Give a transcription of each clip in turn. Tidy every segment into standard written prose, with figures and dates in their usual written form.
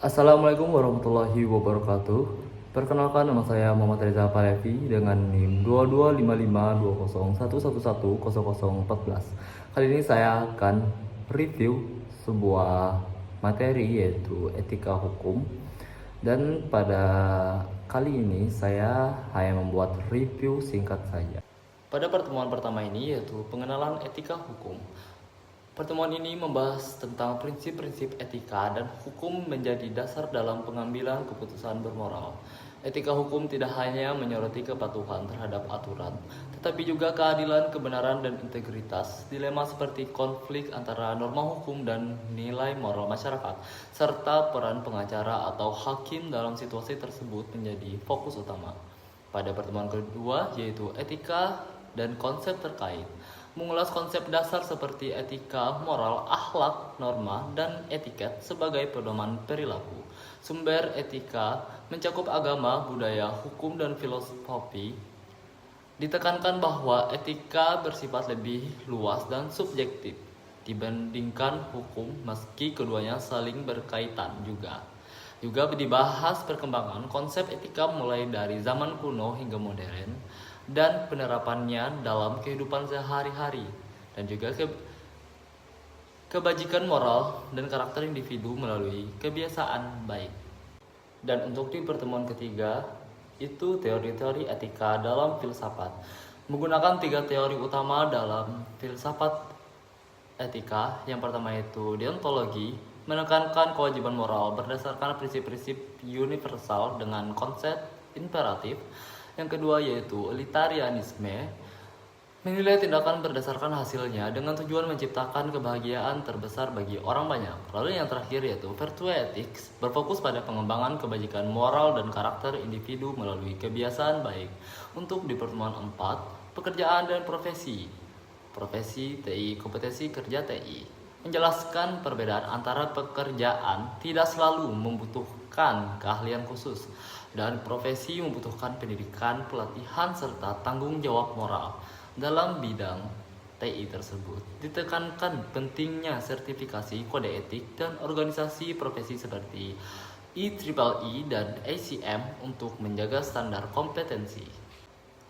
Assalamualaikum warahmatullahi wabarakatuh. Perkenalkan, nama saya Muhammad Reza Palevi dengan NIM 22552011110014. Kali ini saya akan review sebuah materi yaitu etika hukum. Dan pada kali ini saya hanya membuat review singkat saja. Pada pertemuan pertama ini yaitu pengenalan etika hukum. Pertemuan ini membahas tentang prinsip-prinsip etika dan hukum menjadi dasar dalam pengambilan keputusan bermoral. Etika hukum tidak hanya menyoroti kepatuhan terhadap aturan, tetapi juga keadilan, kebenaran, dan integritas. Dilema seperti konflik antara norma hukum dan nilai moral masyarakat, serta peran pengacara atau hakim dalam situasi tersebut menjadi fokus utama. Pada pertemuan kedua, yaitu etika dan konsep terkait, mengulas konsep dasar seperti etika, moral, akhlak, norma, dan etiket sebagai pedoman perilaku. Sumber etika mencakup agama, budaya, hukum, dan filosofi. Ditekankan bahwa etika bersifat lebih luas dan subjektif dibandingkan hukum, meski keduanya saling berkaitan juga. Juga dibahas perkembangan konsep etika mulai dari zaman kuno hingga modern dan penerapannya dalam kehidupan sehari-hari, dan juga kebajikan moral dan karakter individu melalui kebiasaan baik. Dan untuk di pertemuan ketiga, itu teori-teori etika dalam filsafat. Menggunakan 3 teori utama dalam filsafat etika. Yang pertama itu deontologi, menekankan kewajiban moral berdasarkan prinsip-prinsip universal dengan konsep imperatif. Yang kedua yaitu utilitarianisme, menilai tindakan berdasarkan hasilnya dengan tujuan menciptakan kebahagiaan terbesar bagi orang banyak. Lalu yang terakhir yaitu virtue ethics, berfokus pada pengembangan kebajikan moral dan karakter individu melalui kebiasaan baik. Untuk di pertemuan 4, pekerjaan dan profesi. Profesi TI, kompetensi kerja TI, menjelaskan perbedaan antara pekerjaan tidak selalu membutuhkan keahlian khusus dan profesi membutuhkan pendidikan, pelatihan, serta tanggung jawab moral dalam bidang TI tersebut. Ditekankan pentingnya sertifikasi kode etik dan organisasi profesi seperti IEEE dan ACM untuk menjaga standar kompetensi.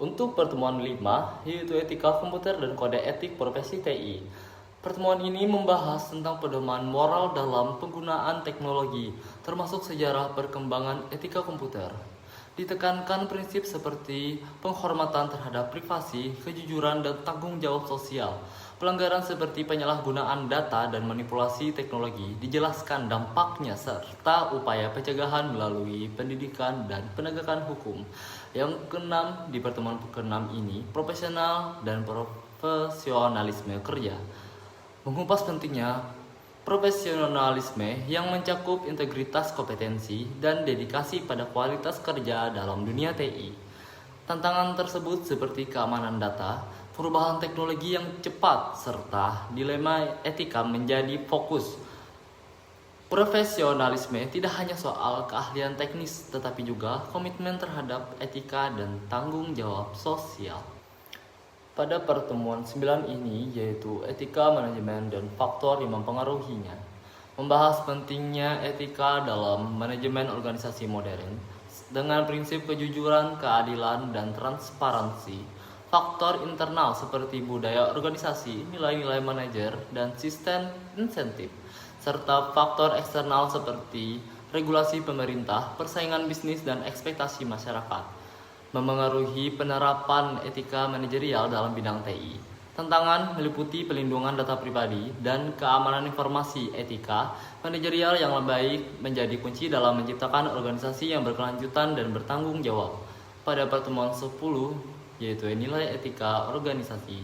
Untuk pertemuan 5, yaitu etika komputer dan kode etik profesi TI. Pertemuan ini membahas tentang pedoman moral dalam penggunaan teknologi, termasuk sejarah perkembangan etika komputer. Ditekankan prinsip seperti penghormatan terhadap privasi, kejujuran, dan tanggung jawab sosial. Pelanggaran seperti penyalahgunaan data dan manipulasi teknologi dijelaskan dampaknya serta upaya pencegahan melalui pendidikan dan penegakan hukum. Yang keenam, di pertemuan ke-6 ini, profesional dan profesionalisme kerja. Mengupas pentingnya profesionalisme yang mencakup integritas, kompetensi, dan dedikasi pada kualitas kerja dalam dunia TI. Tantangan tersebut seperti keamanan data, perubahan teknologi yang cepat, serta dilema etika menjadi fokus. Profesionalisme tidak hanya soal keahlian teknis, tetapi juga komitmen terhadap etika dan tanggung jawab sosial. Pada pertemuan 9 ini, yaitu etika manajemen dan faktor yang mempengaruhinya, membahas pentingnya etika dalam manajemen organisasi modern dengan prinsip kejujuran, keadilan, dan transparansi. Faktor internal seperti budaya organisasi, nilai-nilai manajer, dan sistem insentif, serta faktor eksternal seperti regulasi pemerintah, persaingan bisnis, dan ekspektasi masyarakat memengaruhi penerapan etika manajerial dalam bidang TI. Tantangan meliputi pelindungan data pribadi dan keamanan informasi. Etika manajerial yang baik menjadi kunci dalam menciptakan organisasi yang berkelanjutan dan bertanggung jawab. Pada pertemuan 10, yaitu nilai etika organisasi.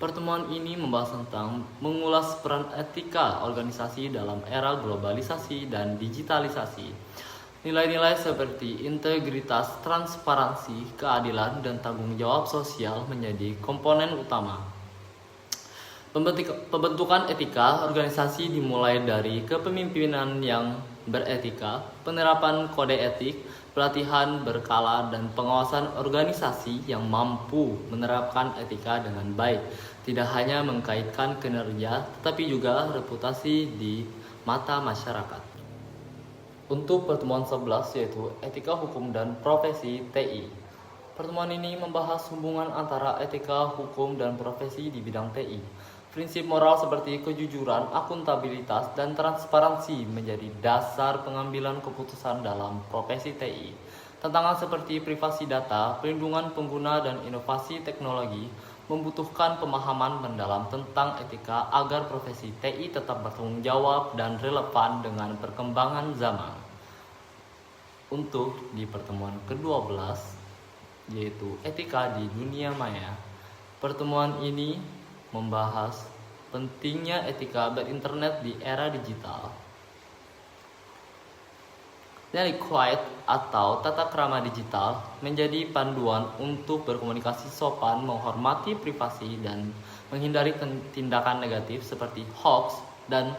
Pertemuan ini membahas tentang mengulas peran etika organisasi dalam era globalisasi dan digitalisasi. Nilai-nilai seperti integritas, transparansi, keadilan, dan tanggung jawab sosial menjadi komponen utama. Pembentukan etika organisasi dimulai dari kepemimpinan yang beretika, penerapan kode etik, pelatihan berkala, dan pengawasan organisasi yang mampu menerapkan etika dengan baik. Tidak hanya mengkaitkan kinerja, tetapi juga reputasi di mata masyarakat. Untuk pertemuan 11 yaitu Etika Hukum dan Profesi TI. Pertemuan ini membahas hubungan antara etika, hukum, dan profesi di bidang TI. Prinsip moral seperti kejujuran, akuntabilitas, dan transparansi menjadi dasar pengambilan keputusan dalam profesi TI. Tantangan seperti privasi data, perlindungan pengguna, dan inovasi teknologi membutuhkan pemahaman mendalam tentang etika agar profesi TI tetap bertanggung jawab dan relevan dengan perkembangan zaman. Untuk di pertemuan ke-12 yaitu etika di dunia maya. Pertemuan ini membahas pentingnya etika berinternet di era digital. Etiquette atau tata krama digital menjadi panduan untuk berkomunikasi sopan, menghormati privasi, dan menghindari tindakan negatif seperti hoax dan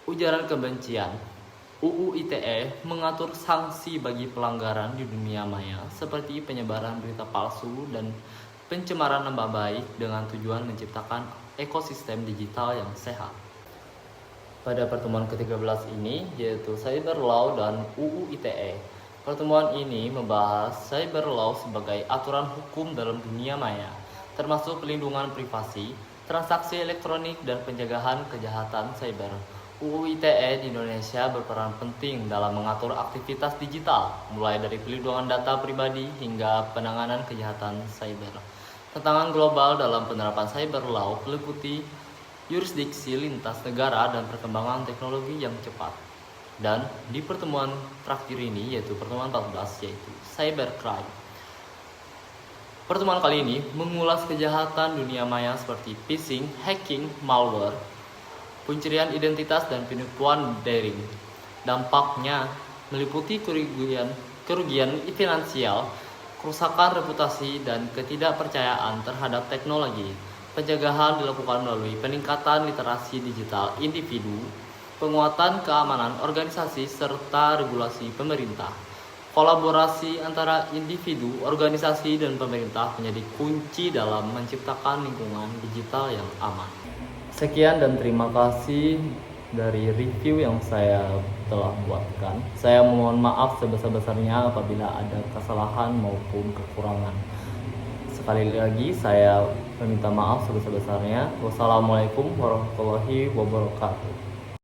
ujaran kebencian. UU ITE mengatur sanksi bagi pelanggaran di dunia maya seperti penyebaran berita palsu dan pencemaran nama baik dengan tujuan menciptakan ekosistem digital yang sehat. Pada pertemuan ke-13 ini yaitu Cyber Law dan UU ITE. Pertemuan ini membahas Cyber Law sebagai aturan hukum dalam dunia maya, termasuk pelindungan privasi, transaksi elektronik, dan pencegahan kejahatan cyber. UU ITE di Indonesia berperan penting dalam mengatur aktivitas digital, mulai dari pelindungan data pribadi hingga penanganan kejahatan cyber. Tantangan global dalam penerapan cyber law meliputi yurisdiksi lintas negara dan perkembangan teknologi yang cepat. Dan di pertemuan terakhir ini yaitu pertemuan 14 yaitu cybercrime. Pertemuan kali ini mengulas kejahatan dunia maya seperti phishing, hacking, malware, pencurian identitas, dan penipuan daring. Dampaknya meliputi kerugian finansial, kerusakan reputasi, dan ketidakpercayaan terhadap teknologi. Pencegahan dilakukan melalui peningkatan literasi digital individu, penguatan keamanan organisasi, serta regulasi pemerintah. Kolaborasi antara individu, organisasi, dan pemerintah menjadi kunci dalam menciptakan lingkungan digital yang aman. Sekian dan terima kasih dari review yang saya telah buatkan. Saya mohon maaf sebesar-besarnya apabila ada kesalahan maupun kekurangan. Sekali lagi saya meminta maaf sebesar-besarnya. Wassalamualaikum warahmatullahi wabarakatuh.